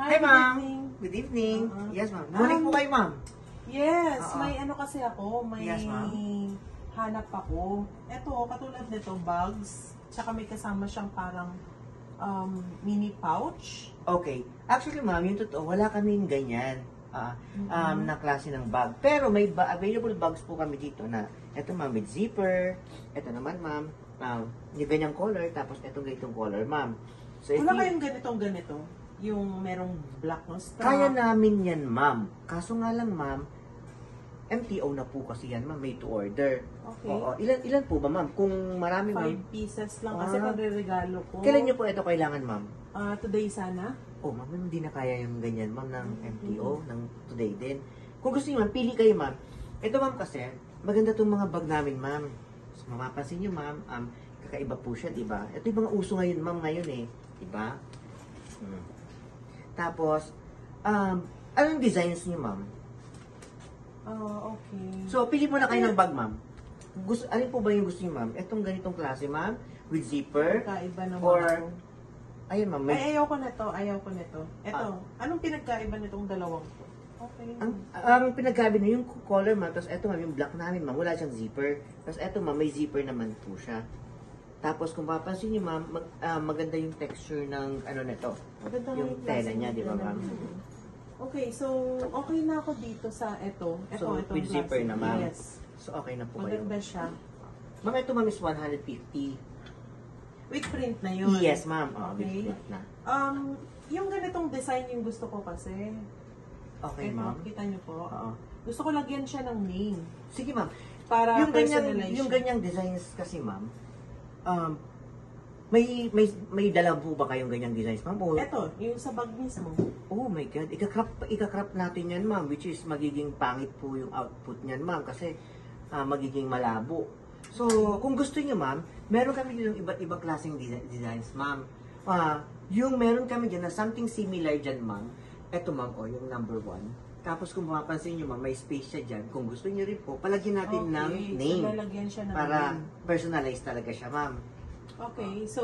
Hi, good ma'am. evening. Good evening. Uh-huh. Yes, ma'am. Morning po kayo, ma'am. Yes, Oo. may ano kasi ako, may Yes, ma'am. hanap ako. Ito, katulad nito, bags. Tsaka may kasama siyang parang mini pouch. Okay. Actually, ma'am, yung totoo, wala kaming ganyan na klase ng bag. Pero may available bags po kami dito na, eto ma'am, with zipper. Eto naman, ma'am, yung ganyang color, tapos etong ganitong color, ma'am. So, if Wala you- kayong ganito? Yung merong black na strap. Kaya namin yan, ma'am. Kaso nga lang, ma'am, MTO na po kasi yan, ma'am, made to order. Okay. Oo. Ilan po ba, ma'am? Kung marami, ma'am. 5 pieces lang kasi pagre-regalo ko. Kailan niyo po ito kailangan, ma'am? Today sana. Oh, ma'am, hindi na kaya yung ganyan, ma'am, ng MTO, ng today din. Kung gusto niyo, ma'am, pili kayo, ma'am. Ito, ma'am, kasi, maganda tong mga bag namin, ma'am. So, mapapansin niyo, ma'am, kakaiba po siya, di ba? Ito yung mga uso ngayon, ma'am, ngayon eh. Di ba? Tapos, anong designs niyo, ma'am? Okay. So, pili muna kayo ng bag, ma'am. Alin po ba yung gusto niyo, ma'am? Itong ganitong klase, ma'am, with zipper, Kaiba naman or, ako. ayun, ma'am, may Ay, ayaw ko nito. Ito, anong pinagkaiba nitong dalawang to? Okay. ang pinagkabi na yung color, ma'am, tapos eto, ma'am, yung black namin, ma'am, wala siyang zipper. Tapos eto, ma'am, may zipper naman po siya. Tapos kung papansin niyo, ma'am, maganda yung texture ng ano nito. Maganda nga Yung tela klase niya, ng di ba, tela ma'am? niya. Okay, so okay na ako dito sa ito. So, Itong with zipper klase. na, ma'am. Yes. So, okay na po kayo. Maganda siya. Ma'am, ito, ma'am, is 150. With print na yun. Yes, ma'am. With Okay. print na. Yung ganitong design yung gusto ko kasi. Okay, Ito, ma'am. kita niyo po. Oo. Gusto ko lagyan siya ng name. Sige, ma'am. Para Yung personalize yung siya. ganyang designs kasi, ma'am, may dala po ba kayong ganyang designs, ma'am? O- Ito, yung sa bag mismo. Oh my God, ikakrap natin yan, ma'am, which is magiging pangit po yung output niyan, ma'am, kasi magiging malabo. So, kung gusto niyo, ma'am, meron kami dito iba't ibang klaseng designs, ma'am. Yung meron kami dyan na something similar dyan, ma'am. Ito, ma'am, yung number 1. Tapos kung mapapansin niyo, ma'am, may space siya dyan. Kung gusto niyo rin po, palagyan natin ng name. So, lalagyan siya ng Para name. personalize talaga siya, ma'am. Okay, so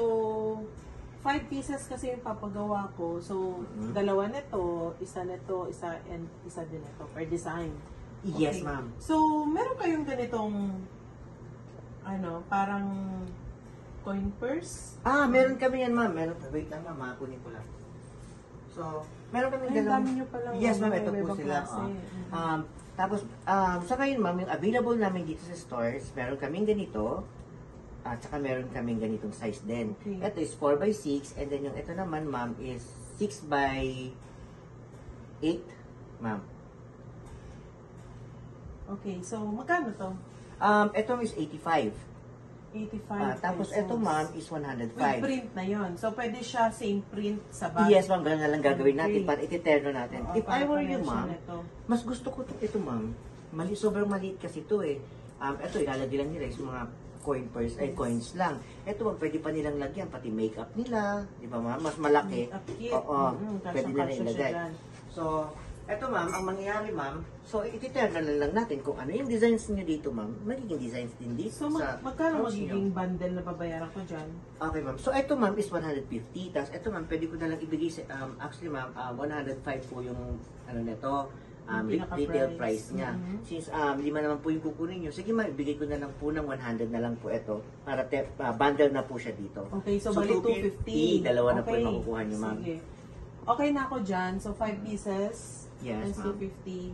5 pieces kasi yung papagawa ko. So, dalawa nito, isa and isa din ito per design. Yes, Okay. ma'am. So, meron kayong ganitong parang coin purse? Meron kami yan, ma'am. Wait lang, ma'am, kunin ko lang. So, meron kami Ay, dami nyo palang Yes, ma'am, ito po iba-ibang sila. klase. Tapos, sa ngayon, ma'am, yung available namin dito sa stores, meron kaming ganito, at saka meron kaming ganitong size din. Okay. Ito is 4x6, and then yung ito naman, ma'am, is 6x8, ma'am. Okay, so magkano to? Ito is 85. 85 Tapos pesos. ito, ma'am, is With 105. print na yon. So, pwede siya same print sa bag. Yes, ma'am, ganun na lang gagawin natin Okay. para ititerno natin. Oo, If I para were you, connection ma'am, nito. mas gusto ko ito, ma'am. Sobrang maliit kasi ito eh. Ito, ilalagay lang nila yung mga coins lang. Ito, ma'am, pwede pa nilang lagyan, pati makeup nila, di ba, ma'am? Mas malaki. Makeup kit. Oo, Kasyang-kasya pwede nila siya ilagay. dyan. So, ito, ma'am, ang mangyayari, ma'am, so ititerno na lang natin kung ano yung designs niyo dito, ma'am. Magiging designs din dito So, sa magkano house niyo. magiging bundle na babayaran ko dyan? Okay, ma'am. So, ito, ma'am, is 150. Tapos, ito, ma'am, pwede ko na lang ibigay sa, actually, ma'am, 105 po yung, ano Yung pinaka-price. retail price niya. Mhm. Since, 5 naman po yung kukunin nyo, sige, ma'am, ibigay ko na lang po ng 100 na lang po ito. Para, bundle na po siya dito. Okay, so bali 250. Dalawa na po Okay, yung makukuha nyo, ma'am. Sige. Okay na ako dyan. So, 5 pieces. Yes, Times ma'am. 250.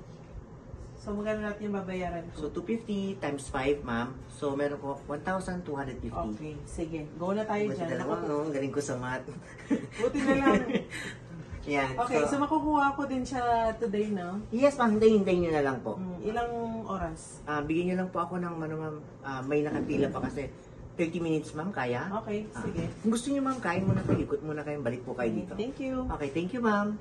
So, magkano natin yung babayaran So, ko? 250 times 5, ma'am. So, meron ko 1,250. Okay, sige. Go na tayo Buti dyan. na lang, no? Galing ko sa math. Buti na lang. Yan. Okay, so makukuha ko din siya today, no? Yes, ma'am. Hintayin nyo na lang po. Ilang oras? Bigyan nyo lang po ako ng, ma'am, may nakapila pa kasi. 30 minutes, ma'am, kaya? Okay, sige. Kung gusto nyo, ma'am, kain muna kayo, ikot muna kayo, balik po kayo dito. Thank you. Okay, thank you, ma'am.